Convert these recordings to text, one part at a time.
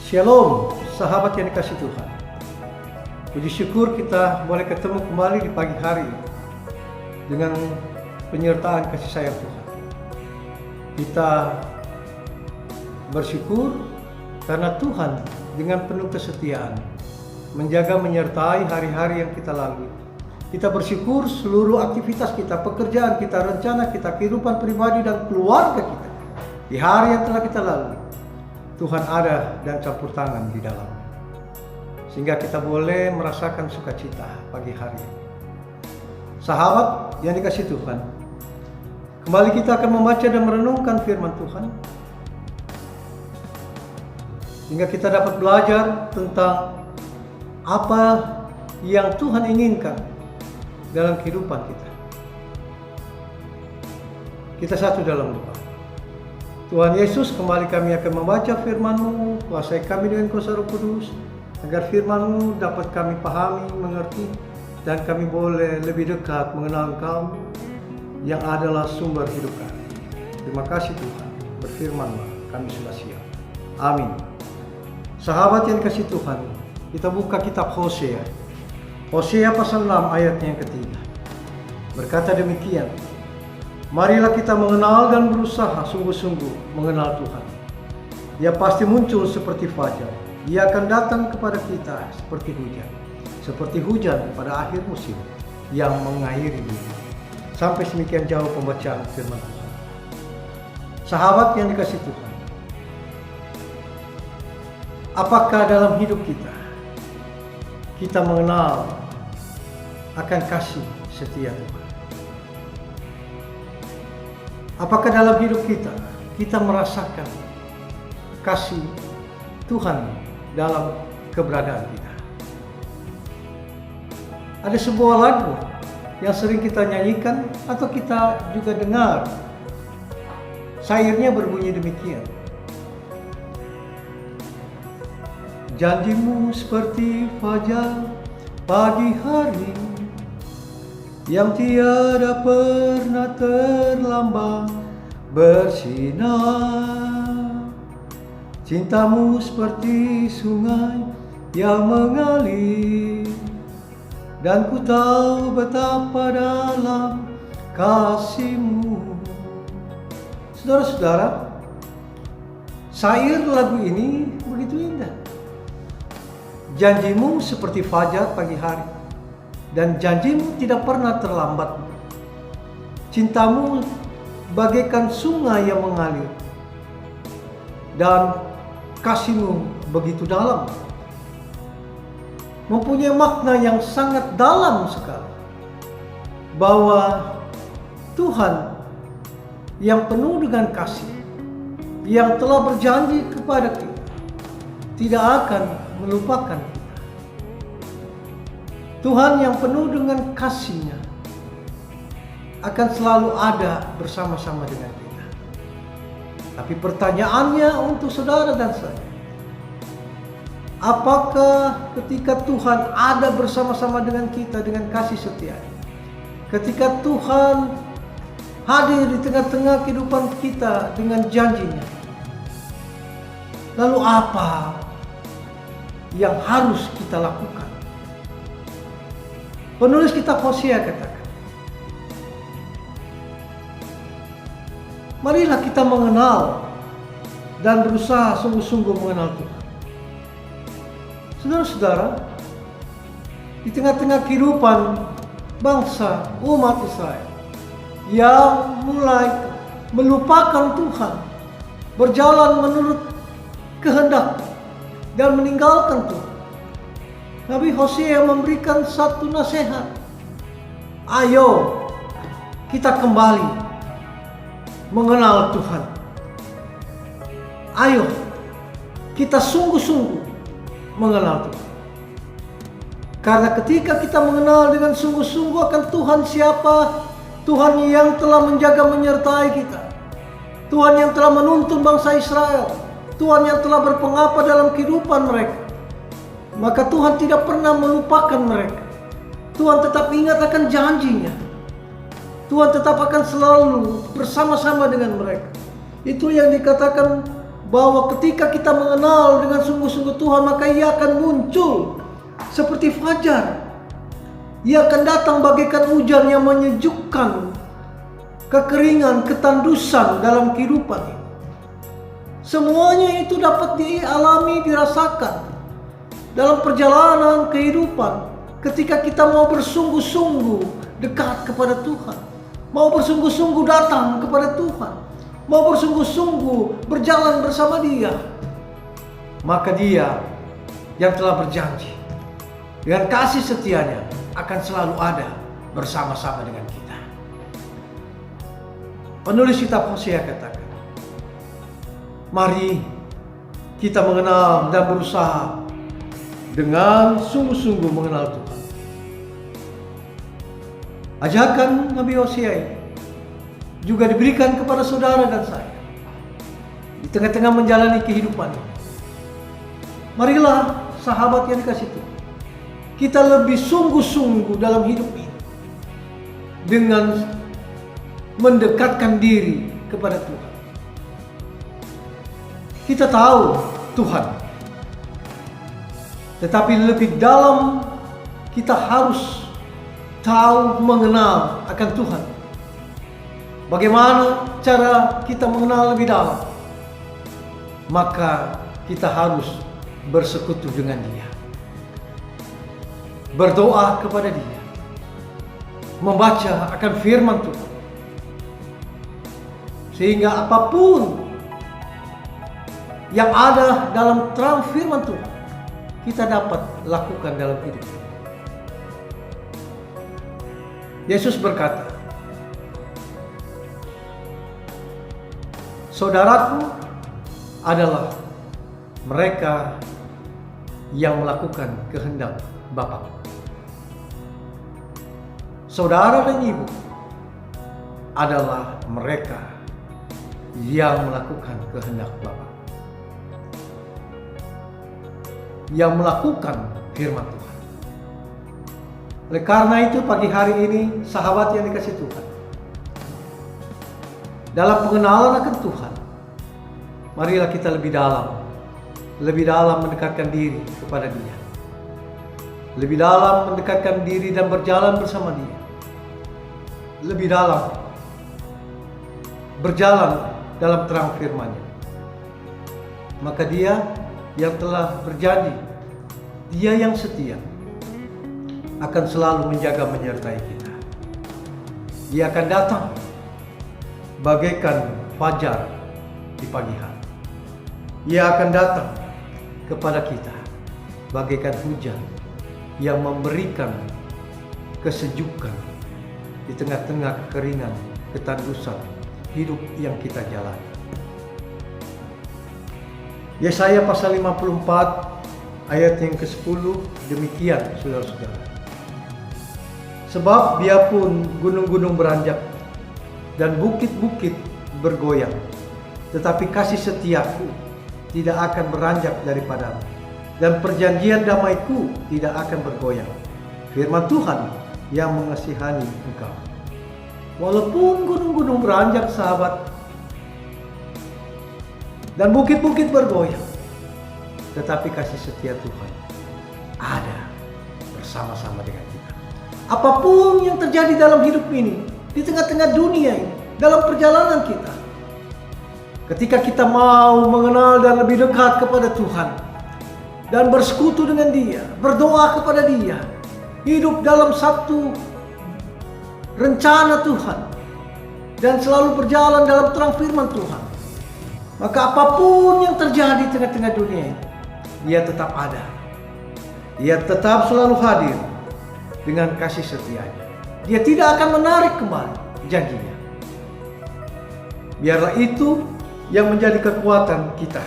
Shalom, sahabat yang dikasih Tuhan. Puji syukur kita boleh ketemu kembali di pagi hari dengan penyertaan kasih sayang Tuhan. Kita bersyukur karena Tuhan dengan penuh kesetiaan menjaga menyertai hari-hari yang kita lalui. Kita bersyukur seluruh aktivitas kita, pekerjaan kita, rencana kita, kehidupan pribadi dan keluarga kita di hari yang telah kita lalui. Tuhan ada dan campur tangan di dalam, sehingga kita boleh merasakan sukacita pagi hari. Sahabat yang dikasih Tuhan, kembali kita akan membaca dan merenungkan firman Tuhan, sehingga kita dapat belajar tentang apa yang Tuhan inginkan dalam kehidupan kita. Kita satu dalam doa. Tuhan Yesus, kembali kami akan membaca firman-Mu, kuasai kami dengan kuasa Roh Kudus, agar firman-Mu dapat kami pahami, mengerti, dan kami boleh lebih dekat mengenal Engkau yang adalah sumber hidup kami. Terima kasih Tuhan, berfirman-Lah, kami sudah siap. Amin. Sahabat yang dikasih Tuhan, kita buka kitab Hosea. Hosea pasal 6 ayatnya yang ketiga. Berkata demikian, marilah kita mengenal dan berusaha sungguh-sungguh mengenal Tuhan. Dia pasti muncul seperti fajar. Ia akan datang kepada kita seperti hujan pada akhir musim yang mengairi bumi. Sampai semikian jauh pembacaan firman Tuhan. Sahabat yang dikasih Tuhan, apakah dalam hidup kita mengenal akan kasih setia Tuhan? Apakah dalam hidup kita merasakan kasih Tuhan dalam keberadaan kita? Ada sebuah lagu yang sering kita nyanyikan atau kita juga dengar. Syairnya berbunyi demikian. Janjimu seperti fajar pagi hari yang tiada pernah terlambat bersinar. Cintamu seperti sungai yang mengalir, dan ku tahu betapa dalam kasih-Mu. Saudara-saudara, syair lagu ini begitu indah. Janjimu seperti fajar pagi hari, dan janjimu tidak pernah terlambat. Cintamu bagaikan sungai yang mengalir, dan kasih-Mu begitu dalam. Mempunyai makna yang sangat dalam sekali, bahwa Tuhan yang penuh dengan kasih, yang telah berjanji kepada kita, tidak akan melupakan kita. Tuhan yang penuh dengan kasih-Nya akan selalu ada bersama-sama dengan kita. Tapi pertanyaannya untuk saudara dan saya, apakah ketika Tuhan ada bersama-sama dengan kita dengan kasih setia, ketika Tuhan hadir di tengah-tengah kehidupan kita dengan janji-Nya, lalu apa yang harus kita lakukan? Penulis kitab Hosea katakan, marilah kita mengenal dan berusaha sungguh-sungguh mengenal Tuhan. Saudara-saudara, di tengah-tengah kehidupan bangsa umat Israel yang mulai melupakan Tuhan, berjalan menurut kehendak dan meninggalkan Tuhan, Nabi Hosea memberikan satu nasihat. Ayo kita kembali mengenal Tuhan. Ayo kita sungguh-sungguh mengenal Tuhan. Karena ketika kita mengenal dengan sungguh-sungguh akan Tuhan siapa, Tuhan yang telah menjaga menyertai kita, Tuhan yang telah menuntun bangsa Israel, Tuhan yang telah berpengapa dalam kehidupan mereka, maka Tuhan tidak pernah melupakan mereka. Tuhan tetap ingat akan janji-Nya. Tuhan tetap akan selalu bersama-sama dengan mereka. Itu yang dikatakan bahwa ketika kita mengenal dengan sungguh-sungguh Tuhan, maka Ia akan muncul seperti fajar. Ia akan datang bagaikan hujan yang menyejukkan kekeringan, ketandusan dalam kehidupan ini. Semuanya itu dapat dialami, dirasakan dalam perjalanan kehidupan ketika kita mau bersungguh-sungguh dekat kepada Tuhan, mau bersungguh-sungguh datang kepada Tuhan, mau bersungguh-sungguh berjalan bersama Dia. Maka Dia yang telah berjanji dengan kasih setianya akan selalu ada bersama-sama dengan kita. Penulis kitab Hosea katakan, mari kita mengenal dan berusaha dengan sungguh-sungguh mengenal Tuhan. Ajakan Nabi Hosea ini juga diberikan kepada saudara dan saya di tengah-tengah menjalani kehidupan ini. Marilah sahabat yang dikasih Tuhan, kita lebih sungguh-sungguh dalam hidup ini dengan mendekatkan diri kepada Tuhan. Kita tahu Tuhan, tetapi lebih dalam kita harus tahu mengenal akan Tuhan. Bagaimana cara kita mengenal lebih dalam? Maka kita harus bersekutu dengan Dia, berdoa kepada Dia, membaca akan firman Tuhan, sehingga apapun yang ada dalam terang firman Tuhan kita dapat lakukan dalam hidup. Yesus berkata, saudaraku adalah mereka yang melakukan kehendak Bapa. Saudara dan ibu adalah mereka yang melakukan kehendak Bapa, yang melakukan firman Tuhan. Oleh karena itu pagi hari ini sahabat yang dikasih Tuhan, dalam pengenalan akan Tuhan, marilah kita lebih dalam mendekatkan diri kepada Dia, lebih dalam mendekatkan diri dan berjalan bersama Dia, lebih dalam berjalan dalam terang firman-Nya. Maka Dia yang telah berjanji, Dia yang setia, akan selalu menjaga menyertai kita. Dia akan datang bagaikan fajar di pagi hari. Ia akan datang kepada kita bagaikan hujan yang memberikan kesejukan di tengah-tengah kekeringan, ketandusan hidup yang kita jalani. Yesaya pasal 54 ayat yang ke-10 demikian, saudara-saudara. Sebab biarpun gunung-gunung beranjak dan bukit-bukit bergoyang, tetapi kasih setiaku tidak akan beranjak daripadamu, dan perjanjian damaiku tidak akan bergoyang. Firman Tuhan yang mengasihani engkau. Walaupun gunung-gunung beranjak, sahabat, dan bukit-bukit bergoyang, tetapi kasih setia Tuhan ada bersama-sama dengan kita. Apapun yang terjadi dalam hidup ini, di tengah-tengah dunia ini, dalam perjalanan kita, ketika kita mau mengenal dan lebih dekat kepada Tuhan dan bersekutu dengan Dia, berdoa kepada Dia, hidup dalam satu rencana Tuhan dan selalu berjalan dalam terang firman Tuhan, maka apapun yang terjadi di tengah-tengah dunia ini, Dia tetap ada. Dia tetap selalu hadir dengan kasih setianya. Dia tidak akan menarik kembali janjinya. Biarlah itu yang menjadi kekuatan kita,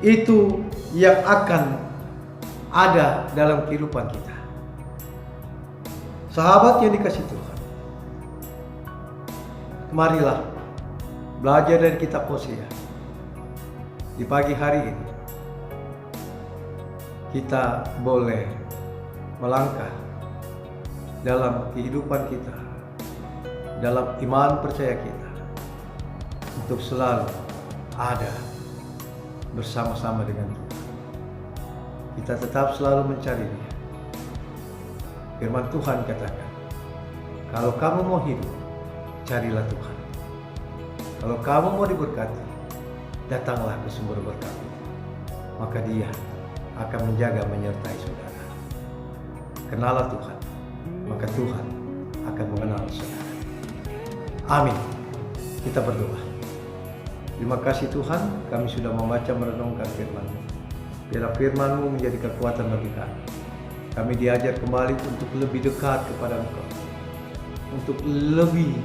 itu yang akan ada dalam kehidupan kita. Sahabat yang dikasih Tuhan, marilah belajar dari kitab Hosea. Di pagi hari ini kita boleh melangkah dalam kehidupan kita, dalam iman percaya kita, untuk selalu ada bersama-sama dengan Tuhan. Kita tetap selalu mencari Dia. Firman Tuhan katakan, kalau kamu mau hidup, carilah Tuhan. Kalau kamu mau diberkati, datanglah ke sumber berkat itu. Maka Dia akan menjaga menyertai saudara. Kenalah Tuhan, maka Tuhan akan mengenal saudara. Amin. Kita berdoa. Terima kasih Tuhan, kami sudah membaca merenungkan firman-Mu. Biarlah firman-Mu menjadi kekuatan bagi kami. Kami diajar kembali untuk lebih dekat kepada Engkau, untuk lebih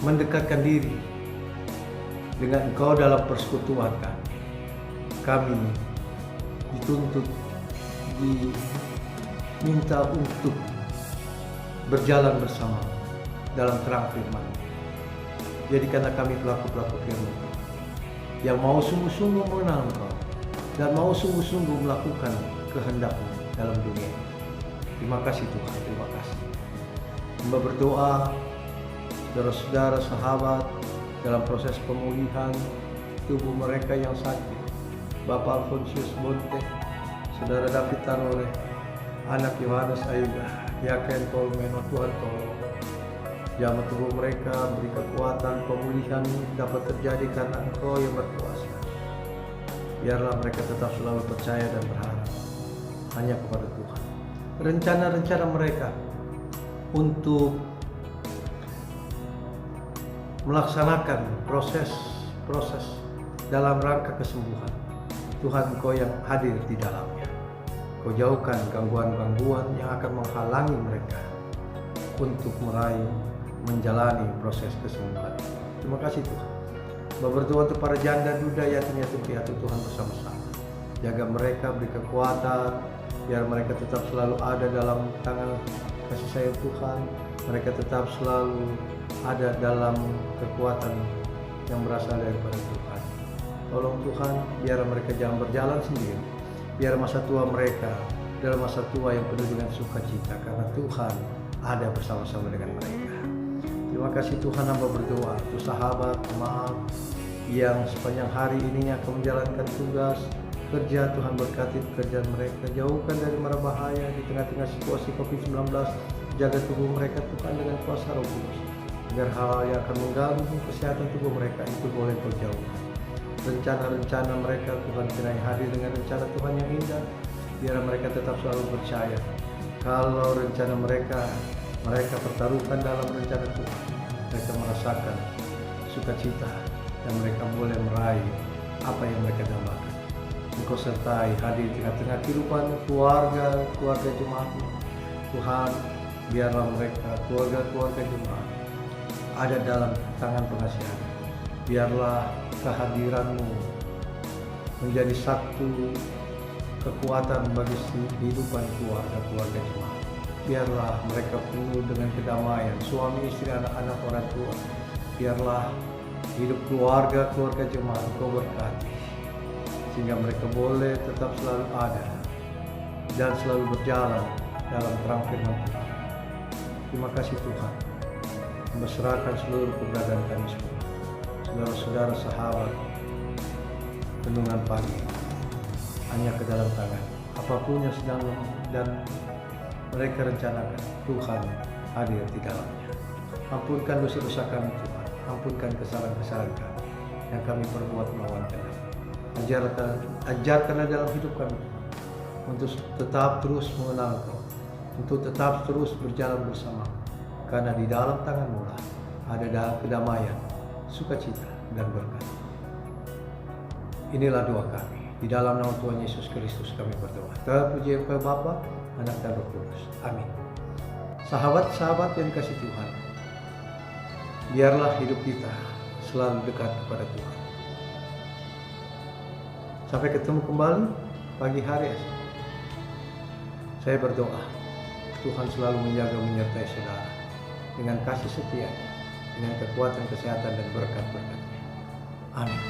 mendekatkan diri dengan Engkau dalam persekutuan kami. Kami dituntut, diminta untuk berjalan bersama dalam terang firman-Mu. Jadikanlah kami pelaku-pelaku firman yang mau sungguh-sungguh mengenal Engkau dan mau sungguh-sungguh melakukan kehendak-Mu dalam dunia ini. Terima kasih Tuhan, terima kasih. Hamba berdoa, saudara-saudara, sahabat dalam proses pemulihan tubuh mereka yang sakit, Bapak Alfonsius Bonte, Saudara David Tarole, anak Yohanes Ayuga, Yaken Tolmeno, Tuhan tolong. Jamah tubuh mereka, beri kekuatan pemulihan dapat terjadi karena Engkau yang berkuasa. Biarlah mereka tetap selalu percaya dan berharap hanya kepada Tuhan. Rencana-rencana mereka untuk melaksanakan proses dalam rangka kesembuhan, Tuhan Engkau yang hadir di dalamnya. Kau jauhkan gangguan-gangguan yang akan menghalangi mereka untuk menjalani proses kesembuhan. Terima kasih Tuhan. Berdoa untuk para janda, duda, yatim piatu, Tuhan bersama-sama. Jaga mereka, beri kekuatan, biar mereka tetap selalu ada dalam tangan kasih sayang Tuhan. Mereka tetap selalu ada dalam kekuatan yang berasal daripada Tuhan. Tolong Tuhan, biar mereka jangan berjalan sendiri. Biar masa tua mereka dalam masa tua yang penuh dengan sukacita, karena Tuhan ada bersama-sama dengan mereka. Terima kasih Tuhan, hamba berdoa untuk sahabat, maaf yang sepanjang hari ini akan menjalankan tugas kerja. Tuhan berkati pekerjaan mereka, jauhkan dari mara bahaya di tengah-tengah situasi COVID-19. Jaga tubuh mereka Tuhan dengan kuasa Roh Kudus, agar hal yang akan mengganggu kesehatan tubuh mereka itu boleh berjauhan. Rencana-rencana mereka Tuhan kiranya hadir dengan rencana Tuhan yang indah. Biar mereka tetap selalu percaya kalau rencana mereka pertaruhkan dalam rencana Tuhan. Mereka merasakan sukacita dan mereka boleh meraih apa yang mereka dambakan. Engkau sertai hadir di tengah-tengah kehidupan keluarga jemaat Tuhan. Biarlah mereka keluarga jemaat ada dalam tangan pengasihan. Biarlah kehadiran-Mu menjadi satu kekuatan bagi kehidupan keluarga jemaat. Biarlah mereka penuh dengan kedamaian, suami, istri, anak-anak, orang tua. Biarlah hidup keluarga jemaat Engkau berkati, sehingga mereka boleh tetap selalu ada dan selalu berjalan dalam terang firman Tuhan. Terima kasih Tuhan. Berserahkan seluruh keberadaan kami semua, saudara-saudara, sahabat, renungan pagi hanya ke dalam tangan. Apapun yang sedang dan mereka rencanakan, Tuhan hadir di dalamnya. Ampunkan dosa-dosa kami Tuhan, ampunkan kesalahan-kesalahan kami yang kami perbuat melawan Kami. Ajarkanlah dalam hidup kami Tuhan, untuk tetap terus mengenal Engkau, untuk tetap terus berjalan bersama, karena di dalam tangan-Mu lah ada dalam kedamaian, sukacita, dan berkat. Inilah doa kami. Di dalam nama Tuhan Yesus Kristus kami berdoa. Terpuji Engkau Bapa, Anak dan Roh Kudus. Amin. Sahabat-sahabat yang dikasihi Tuhan, biarlah hidup kita selalu dekat kepada Tuhan. Sampai ketemu kembali pagi hari esok. Saya berdoa, Tuhan selalu menjaga menyertai saudara dengan kasih setia, dengan kekuatan kesehatan dan berkat-berkat-Nya. Amin.